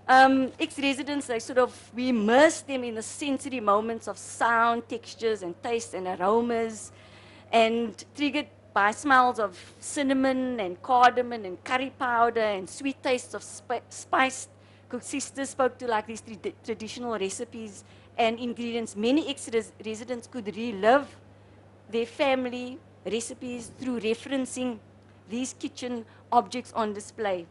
Ex-residents, they sort of, we immerse them in the sensory moments of sound, textures, and taste and aromas, and triggered by smells of cinnamon and cardamom and curry powder and sweet tastes of spiced. Cook sisters spoke to like these traditional recipes and ingredients. Many ex-residents could relive their family recipes through referencing these kitchen objects on display.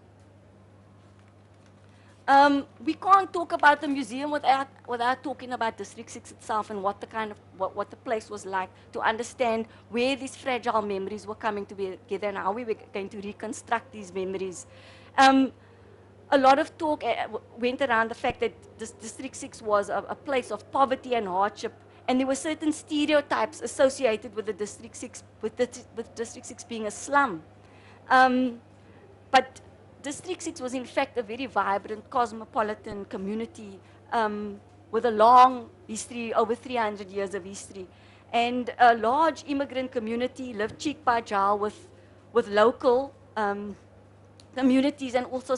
We can't talk about the museum without talking about District 6 itself and what the kind of what the place was like, to understand where these fragile memories were coming together and how we were going to reconstruct these memories. A lot of talk went around the fact that District 6 was a place of poverty and hardship, and there were certain stereotypes associated with the District 6, with District 6 being a slum. But District 6 was in fact a very vibrant, cosmopolitan community with a long history, over 300 years of history. And a large immigrant community lived cheek by jowl with local communities, and also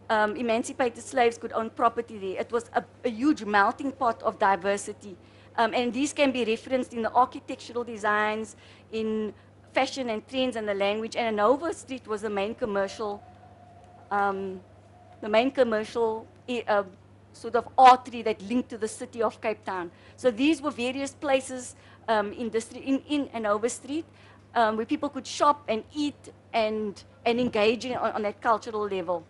emancipated slaves could own property there. It was a huge melting pot of diversity. And these can be referenced in the architectural designs, in fashion and trends and the language. And Hanover Street was the main commercial sort of artery that linked to the city of Cape Town. So these were various places in Hanover Street where people could shop and eat and engage on that cultural level.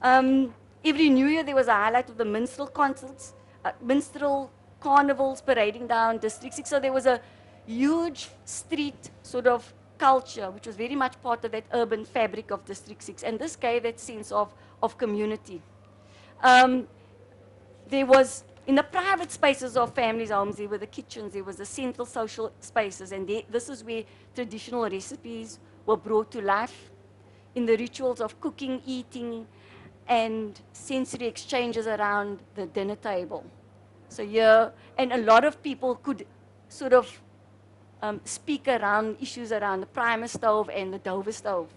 Every New Year there was a highlight of the minstrel concerts, minstrel carnivals parading down District 6. So there was a huge street sort of culture, which was very much part of that urban fabric of District 6. And this gave that sense of community. There was, in the private spaces of families' homes, there were the kitchens, there was the central social spaces, and this is where traditional recipes were brought to life, in the rituals of cooking, eating, and sensory exchanges around the dinner table. So here, and a lot of people could sort of speak around issues around the primer stove and the Dover stove.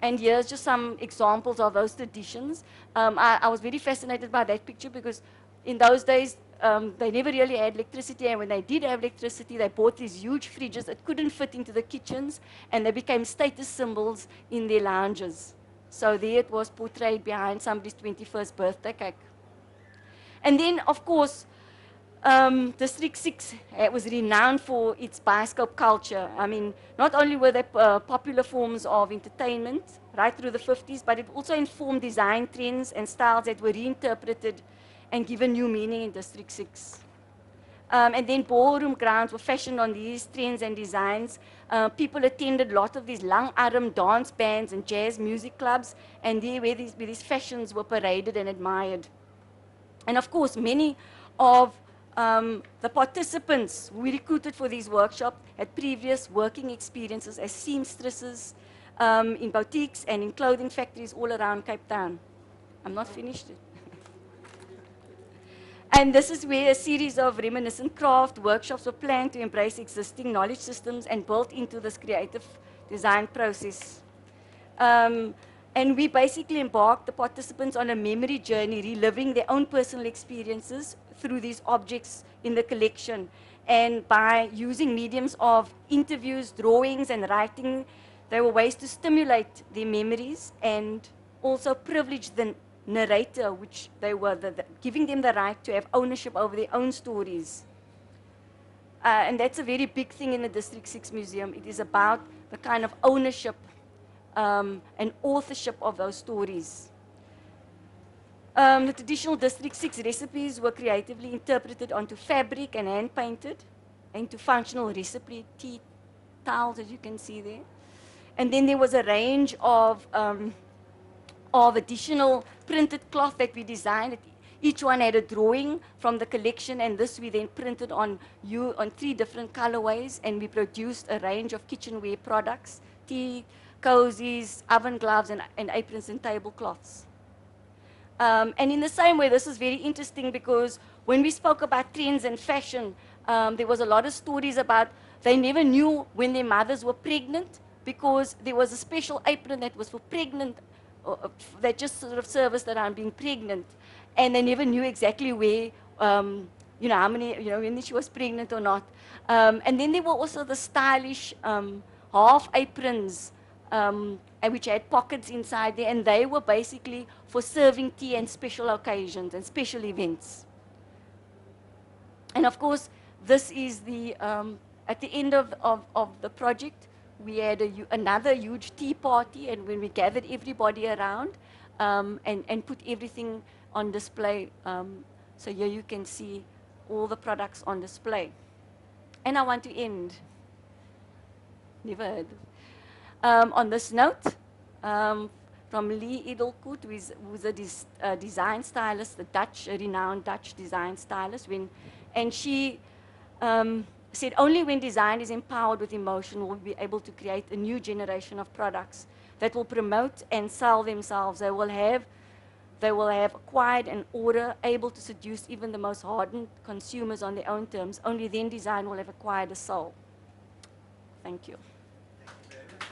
And here's just some examples of those traditions. I was very fascinated by that picture because in those days, they never really had electricity, and when they did have electricity, they bought these huge fridges that couldn't fit into the kitchens, and they became status symbols in their lounges. So there it was portrayed behind somebody's 21st birthday cake. And then, of course, District 6 was renowned for its bioscope culture. I mean, not only were they popular forms of entertainment right through the 50s, but it also informed design trends and styles that were reinterpreted and given new meaning in District 6. And then ballroom grounds were fashioned on these trends and designs. People attended a lot of these long-arm dance bands and jazz music clubs, and there where these fashions were paraded and admired. And of course, many of the participants who we recruited for these workshops had previous working experiences as seamstresses in boutiques and in clothing factories all around Cape Town. I'm not finished yet. And this is where a series of reminiscent craft workshops were planned to embrace existing knowledge systems and built into this creative design process. And we basically embarked the participants on a memory journey, reliving their own personal experiences through these objects in the collection. And by using mediums of interviews, drawings, and writing, there were ways to stimulate their memories and also privilege the narrator, which they were, giving them the right to have ownership over their own stories. And that's a very big thing in the District 6 Museum. It is about the kind of ownership and authorship of those stories. The traditional District 6 recipes were creatively interpreted onto fabric and hand-painted, into functional recipe tea towels, as you can see there. And then there was a range of additional printed cloth that we designed. Each one had a drawing from the collection, and this we then printed on 3 different colorways, and we produced a range of kitchenware products, tea, cozies, oven gloves, and aprons and tablecloths. And in the same way, this is very interesting because when we spoke about trends and fashion, there was a lot of stories about they never knew when their mothers were pregnant because there was a special apron that was for pregnant they just sort of serviced around being pregnant, and they never knew exactly where, you know, how many, you know, when she was pregnant or not. And then there were also the stylish half aprons, and which had pockets inside there, and they were basically for serving tea and special occasions and special events. And of course, this is the, at the end of the project, we had another huge tea party, and when we gathered everybody around and put everything on display. So here you can see all the products on display. And I want to end, never heard, on this note, from Lee Edelkoot, who's a design stylist, a renowned Dutch design stylist. And she said, only when design is empowered with emotion will we be able to create a new generation of products that will promote and sell themselves. They will have acquired an order, able to seduce even the most hardened consumers on their own terms. Only then design will have acquired a soul. Thank you. Thank you very much.